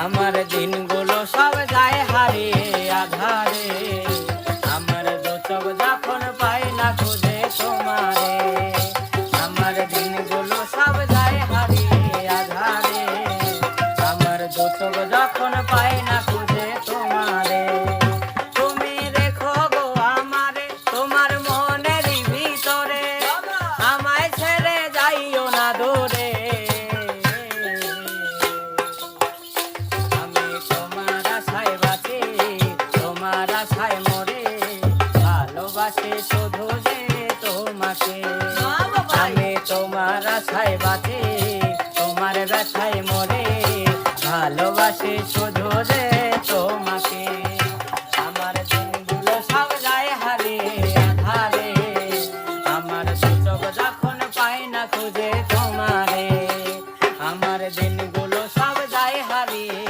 আমার দিনগুলো সব যায় হারিয়ে আধারে, আমার দু চোখ যখন পাই না খুঁজে তোমারে। আমার দিনগুলো সব যায় হারিয়ে আধারে, আমার দু চোখ যখন পাই না খুঁজে তোমারে। তুমি রেখো গো আমারে তোমার মনের ভিতরে, আমায় ছেড়ে যাইও না দূরে। আমি তোমার আশায় বাঁচি, তোমার আশায় মরে, ভালোবাসি শুধু যে তোমাকে। আমি তোমার আশায় বাঁচি, তোমার ব্যথায় মরে, ভালোবাসি শুধু যে তোমাকে। আমার দিনগুলো সব যায় হারিয়ে আধারে, আমার সুযোগ যখন পাই না খুঁজে তোমারে। আমার দিনগুলো সব যায় হারিয়ে